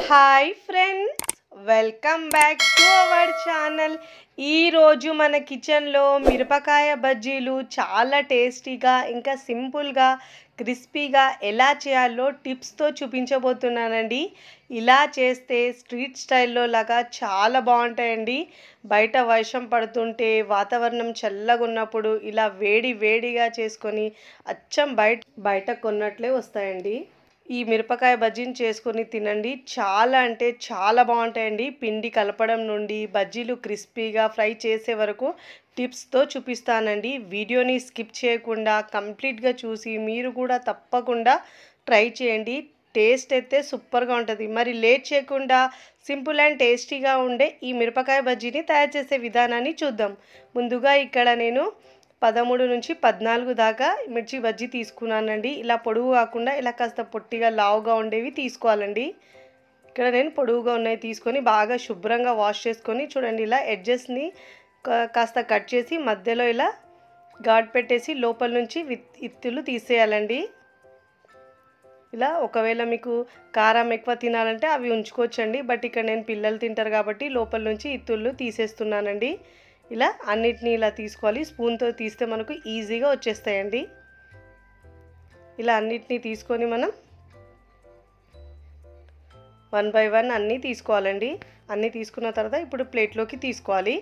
Hi friends, welcome back to our channel. ఈరోజు మన కిచెన్లో మిరపకాయ బజ్జీలు చాలా టేస్టీగా ఇంకా సింపుల్గా క్రిస్పీగా ఎలా చేయాలో టిప్స్తో చూపించబోతున్నానండి. ఇలా చేస్తే స్ట్రీట్ స్టైల్లో లాగా చాలా బాగుంటాయండి. బయట వర్షం పడుతుంటే వాతావరణం చల్లగా ఉన్నప్పుడు ఇలా వేడి వేడిగా చేసుకొని అచ్చం బయట కొన్నట్లే వస్తాయండి. ఈ మిరపకాయ బజ్జీని చేసుకొని తినండి. చాలా అంటే చాలా బాగుంటాయండి. పిండి కలపడం నుండి బజ్జీలు క్రిస్పీగా ఫ్రై చేసే వరకు టిప్స్తో చూపిస్తానండి. వీడియోని స్కిప్ చేయకుండా కంప్లీట్గా చూసి మీరు కూడా తప్పకుండా ట్రై చేయండి. టేస్ట్ అయితే సూపర్గా ఉంటుంది. మరి లేట్ చేయకుండా సింపుల్ అండ్ టేస్టీగా ఉండే ఈ మిరపకాయ బజ్జీని తయారు చేసే విధానాన్ని చూద్దాం. ముందుగా ఇక్కడ నేను 13 నుంచి 14 దాకా మిర్చి బజ్జీ తీసుకున్నానండి. ఇలా పొడవు కాకుండా ఇలా కాస్త పొట్టిగా లావుగా ఉండేవి తీసుకోవాలండి. ఇక్కడ నేను పొడవుగా ఉన్నవి తీసుకొని బాగా శుభ్రంగా వాష్ చేసుకొని చూడండి, ఇలా ఎడ్జెస్ని కాస్త కట్ చేసి మధ్యలో ఇలా ఘాట్ పెట్టేసి లోపల నుంచి ఇత్తులు తీసేయాలండి. ఇలా ఒకవేళ మీకు కారం ఎక్కువ తినాలంటే అవి ఉంచుకోవచ్చండి. బట్ ఇక్కడ నేను పిల్లలు తింటారు కాబట్టి లోపల నుంచి ఇత్తులు తీసేస్తున్నానండి. ఇలా అన్నిటినీ ఇలా తీసుకోవాలి. స్పూన్తో తీస్తే మనకు ఈజీగా వచ్చేస్తాయండి. ఇలా అన్నిటినీ తీసుకొని మనం 1 బై 1 అన్నీ తీసుకోవాలండి. అన్నీ తీసుకున్న తర్వాత ఇప్పుడు ప్లేట్లోకి తీసుకోవాలి.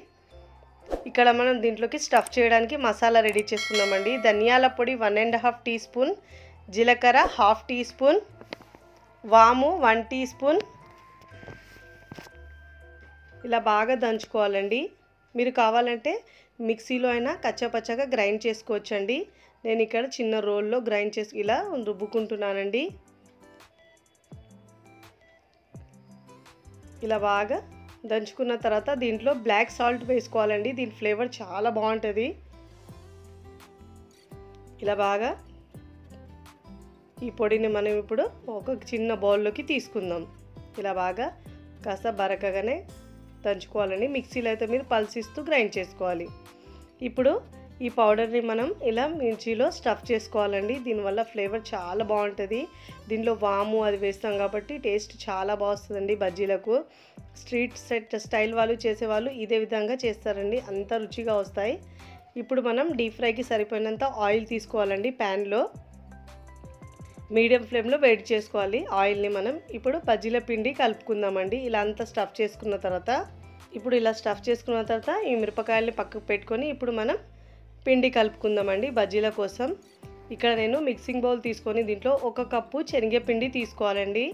ఇక్కడ మనం దీంట్లోకి స్టఫ్ చేయడానికి మసాలా రెడీ చేసుకున్నామండి. ధనియాల పొడి 1.5 టీ స్పూన్, జీలకర్ర 1/2 టీ స్పూన్, వాము 1 టీ స్పూన్. ఇలా బాగా దంచుకోవాలండి. మీరు కావాలంటే మిక్సీలో అయినా కచ్చాపచ్చాగా గ్రైండ్ చేసుకోవచ్చండి. నేను ఇక్కడ చిన్న రోల్లో గ్రైండ్ చేసి ఇలా రుబ్బుకుంటున్నానండి. ఇలా బాగా దంచుకున్న తర్వాత దీంట్లో బ్లాక్ సాల్ట్ వేసుకోవాలండి. దీని ఫ్లేవర్ చాలా బాగుంటుంది. ఇలా బాగా ఈ పొడిని మనం ఇప్పుడు ఒక చిన్న బౌల్లోకి తీసుకుందాం. ఇలా బాగా కాస్త బరకగానే దంచుకోవాలండి. మిక్సీలో అయితే మీరు పల్సిస్తూ గ్రైండ్ చేసుకోవాలి. ఇప్పుడు ఈ పౌడర్ని మనం ఇలా మిర్చిలో స్టఫ్ చేసుకోవాలండి. దీనివల్ల ఫ్లేవర్ చాలా బాగుంటుంది. దీనిలో వాము అది వేస్తాం కాబట్టి టేస్ట్ చాలా బాగుంటుందండి. బజ్జీలకు స్ట్రీట్ స్టైల్ వాళ్ళు చేసేవాళ్ళు ఇదే విధంగా చేస్తారండి. అంత రుచిగా వస్తాయి. ఇప్పుడు మనం డీప్ ఫ్రైకి సరిపోయినంత ఆయిల్ తీసుకోవాలండి. ప్యాన్లో మీడియం ఫ్లేమ్లో వేడి చేసుకోవాలి ఆయిల్ని. మనం ఇప్పుడు బజ్జీల పిండి కలుపుకుందామండి. ఇలా అంతా స్టఫ్ చేసుకున్న తర్వాత ఈ మిరపకాయల్ని పక్కకు పెట్టుకొని ఇప్పుడు మనం పిండి కలుపుకుందామండి బజ్జీల కోసం. ఇక్కడ నేను మిక్సింగ్ బౌల్ తీసుకొని దీంట్లో 1 కప్పు శనగపిండి తీసుకోవాలండి.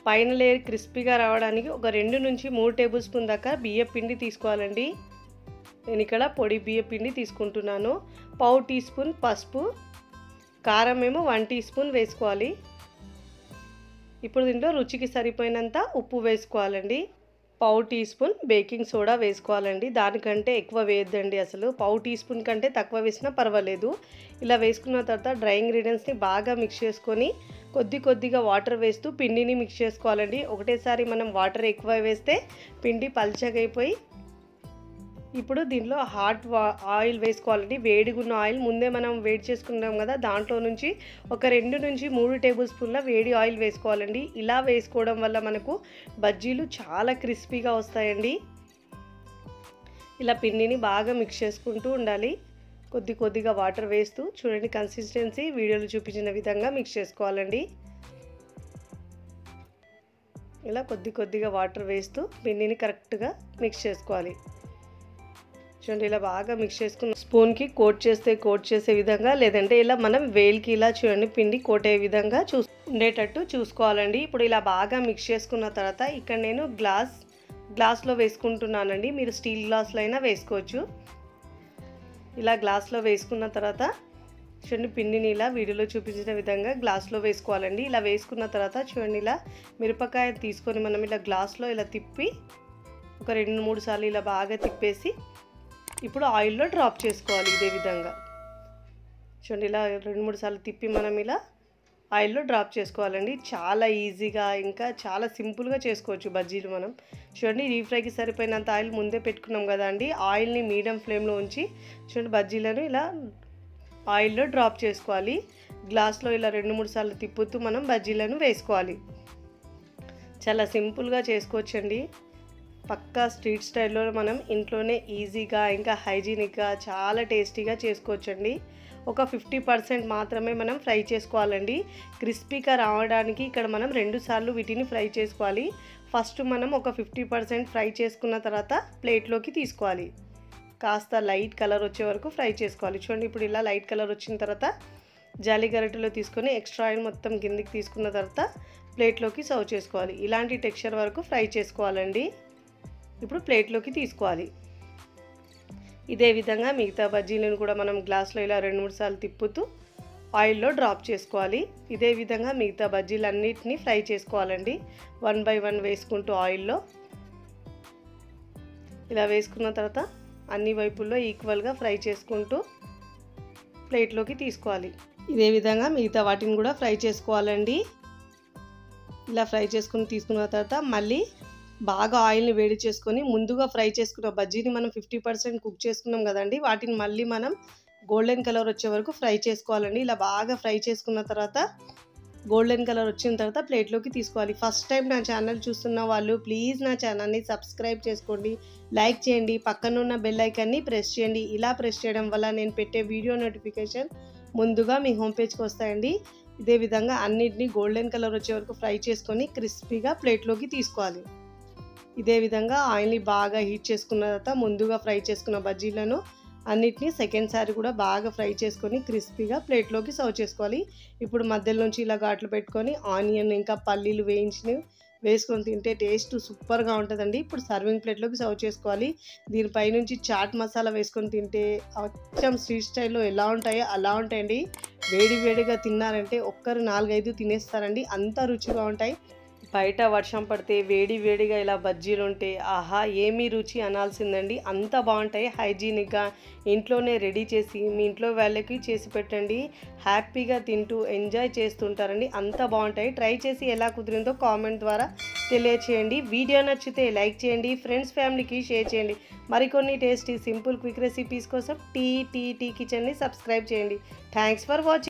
పైన లేయర్ క్రిస్పీగా రావడానికి ఒక 2 నుంచి 3 టేబుల్ స్పూన్ దాకా బియ్యం పిండి తీసుకోవాలండి. నేను ఇక్కడ పొడి బియ్యం పిండి తీసుకుంటున్నాను. 1/2 టీ స్పూన్ పసుపు, కారం ఏమో 1 టీ స్పూన్ వేసుకోవాలి. ఇప్పుడు దీంట్లో రుచికి సరిపోయినంత ఉప్పు వేసుకోవాలండి. 1/2 టీ స్పూన్ బేకింగ్ సోడా వేసుకోవాలండి. దానికంటే ఎక్కువ వేయద్దండి. అసలు 1/2 టీ స్పూన్ కంటే తక్కువ వేసినా పర్వాలేదు. ఇలా వేసుకున్న తర్వాత డ్రై ఇంగ్రీడియంట్స్ని బాగా మిక్స్ చేసుకొని కొద్దిగా వాటర్ వేస్తూ పిండిని మిక్స్ చేసుకోవాలండి. ఒకటేసారి మనం వాటర్ ఎక్కువ వేస్తే పిండి పల్చగా అయిపోయి ఇప్పుడు దీంట్లో హాట్ ఆయిల్ వేసుకోవాలండి. వేడిగున్న ఆయిల్ ముందే మనం వేడి చేసుకున్నాం కదా, దాంట్లో నుంచి ఒక 2 నుంచి 3 టేబుల్ స్పూన్ల వేడి ఆయిల్ వేసుకోవాలండి. ఇలా వేసుకోవడం వల్ల మనకు బజ్జీలు చాలా క్రిస్పీగా వస్తాయండి. ఇలా పిండిని బాగా మిక్స్ చేసుకుంటూ ఉండాలి. కొద్దిగా వాటర్ వేస్తూ చూడండి, కన్సిస్టెన్సీ వీడియోలో చూపించిన విధంగా మిక్స్ చేసుకోవాలండి. ఇలా కొద్దిగా వాటర్ వేస్తూ పిండిని కరెక్ట్గా మిక్స్ చేసుకోవాలి. చూడండి, ఇలా బాగా మిక్స్ చేసుకుని స్పూన్కి కోట్ చేసే విధంగా, లేదంటే ఇలా మనం వేలికి ఇలా చూడండి పిండి కోట్ అయ్యే విధంగా ఉండేటట్టు చూసుకోవాలండి. ఇప్పుడు ఇలా బాగా మిక్స్ చేసుకున్న తర్వాత ఇక్కడ నేను గ్లాస్లో వేసుకుంటున్నానండి. మీరు స్టీల్ గ్లాస్లో అయినా వేసుకోవచ్చు. ఇలా గ్లాస్లో వేసుకున్న తర్వాత చూడండి, పిండిని ఇలా వీడియోలో చూపించిన విధంగా గ్లాస్లో వేసుకోవాలండి. ఇలా వేసుకున్న తర్వాత చూడండి, ఇలా మిరపకాయ తీసుకొని మనం ఇలా గ్లాస్లో ఇలా తిప్పి ఒక 2-3 సార్లు ఇలా బాగా తిప్పేసి ఇప్పుడు ఆయిల్లో డ్రాప్ చేసుకోవాలి. ఇదే విధంగా చూడండి, ఇలా 2-3 సార్లు తిప్పి మనం ఇలా ఆయిల్లో డ్రాప్ చేసుకోవాలండి. చాలా ఈజీగా ఇంకా చాలా సింపుల్గా చేసుకోవచ్చు బజ్జీలు మనం. చూడండి, డీప్ ఫ్రైకి సరిపోయినంత ఆయిల్ ముందే పెట్టుకున్నాం కదా అండి. ఆయిల్ని మీడియం ఫ్లేమ్లో ఉంచి చూడండి బజ్జీలను ఇలా ఆయిల్లో డ్రాప్ చేసుకోవాలి. గ్లాస్లో ఇలా 2-3 సార్లు తిప్పుతూ మనం బజ్జీలను వేసుకోవాలి. చాలా సింపుల్గా చేసుకోవచ్చండి. పక్కా స్ట్రీట్ స్టైల్లో మనం ఇంట్లోనే ఈజీగా ఇంకా హైజీనిక్గా చాలా టేస్టీగా చేసుకోవచ్చండి. ఒక 50% మాత్రమే మనం ఫ్రై చేసుకోవాలండి. క్రిస్పీగా రావడానికి ఇక్కడ మనం 2 సార్లు వీటిని ఫ్రై చేసుకోవాలి. ఫస్ట్ మనం ఒక 50% ఫ్రై చేసుకున్న తర్వాత ప్లేట్లోకి తీసుకోవాలి. కాస్త లైట్ కలర్ వచ్చే వరకు ఫ్రై చేసుకోవాలి. చూడండి, ఇప్పుడు ఇలా లైట్ కలర్ వచ్చిన తర్వాత జాలి గరిటెలో తీసుకొని ఎక్స్ట్రా ఆయిల్ మొత్తం కిందికి తీసుకున్న తర్వాత ప్లేట్లోకి సర్వ్ చేసుకోవాలి. ఇలాంటి టెక్స్చర్ వరకు ఫ్రై చేసుకోవాలండి. ఇప్పుడు ప్లేట్లోకి తీసుకోవాలి. ఇదే విధంగా మిగతా బజ్జీలను కూడా మనం గ్లాస్లో ఇలా 2-3 సార్లు తిప్పుతూ ఆయిల్లో డ్రాప్ చేసుకోవాలి. ఇదే విధంగా మిగతా బజ్జీలన్నిటినీ ఫ్రై చేసుకోవాలండి. 1 by 1 వేసుకుంటూ ఆయిల్లో ఇలా వేసుకున్న తర్వాత అన్ని వైపుల్లో ఈక్వల్గా ఫ్రై చేసుకుంటూ ప్లేట్లోకి తీసుకోవాలి. ఇదే విధంగా మిగతా వాటిని కూడా ఫ్రై చేసుకోవాలండి. ఇలా ఫ్రై చేసుకుని తీసుకున్న తర్వాత మళ్ళీ బాగా ఆయిల్ని వేడి చేసుకొని ముందుగా ఫ్రై చేసుకున్న బజ్జీని మనం 50% కుక్ చేసుకున్నాం కదండి, వాటిని మళ్ళీ మనం గోల్డెన్ కలర్ వచ్చే వరకు ఫ్రై చేసుకోవాలండి. ఇలా బాగా ఫ్రై చేసుకున్న తర్వాత గోల్డెన్ కలర్ వచ్చిన తర్వాత ప్లేట్లోకి తీసుకోవాలి. ఫస్ట్ టైం నా ఛానల్ చూస్తున్న వాళ్ళు ప్లీజ్ నా ఛానల్ని సబ్స్క్రైబ్ చేసుకోండి, లైక్ చేయండి, పక్కనున్న బెల్ ఐకాన్ని ప్రెస్ చేయండి. ఇలా ప్రెస్ చేయడం వల్ల నేను పెట్టే వీడియో నోటిఫికేషన్ ముందుగా మీ హోమ్ పేజ్కి వస్తాయండి. ఇదే విధంగా అన్నిటినీ గోల్డెన్ కలర్ వచ్చే వరకు ఫ్రై చేసుకొని క్రిస్పీగా ప్లేట్లోకి తీసుకోవాలి. ఇదే విధంగా ఆయిల్ని బాగా హీట్ చేసుకున్న తర్వాత ముందుగా ఫ్రై చేసుకున్న బజ్జీలను అన్నిటినీ సెకండ్ సారి కూడా బాగా ఫ్రై చేసుకొని క్రిస్పీగా ప్లేట్లోకి సర్వ్ చేసుకోవాలి. ఇప్పుడు మధ్యలో నుంచి ఇలా ఘాట్లు పెట్టుకొని ఆనియన్ ఇంకా పల్లీలు వేయించినవి వేసుకొని తింటే టేస్ట్ సూపర్గా ఉంటుందండి. ఇప్పుడు సర్వింగ్ ప్లేట్లోకి సర్వ్ చేసుకోవాలి. దీనిపై నుంచి చాట్ మసాలా వేసుకొని తింటే అచ్చం స్ట్రీట్ స్టైల్లో ఎలా ఉంటాయో అలా ఉంటాయండి. వేడి వేడిగా తిన్నారంటే ఒక్కరు 4-5 తినేస్తారండి, అంత రుచిగా ఉంటాయి. బయట వర్షం పడితే వేడి వేడిగా ఇలా బజ్జీలు ఉంటే ఆహా ఏమీ రుచి అనాల్సిందండి, అంత బాగుంటాయి. హైజీనిక్గా ఇంట్లోనే రెడీ చేసి మీ ఇంట్లో వాళ్ళకి చేసి పెట్టండి, హ్యాపీగా తింటూ ఎంజాయ్ చేస్తుంటారండి, అంత బాగుంటాయి. ట్రై చేసి ఎలా కుదిరిందో కామెంట్ ద్వారా తెలియచేయండి. వీడియో నచ్చితే లైక్ చేయండి, ఫ్రెండ్స్ ఫ్యామిలీకి షేర్ చేయండి. మరికొన్ని టేస్టీ సింపుల్ క్విక్ రెసిపీస్ కోసం టీ కిచెన్ని సబ్స్క్రైబ్ చేయండి. Thanks for watching.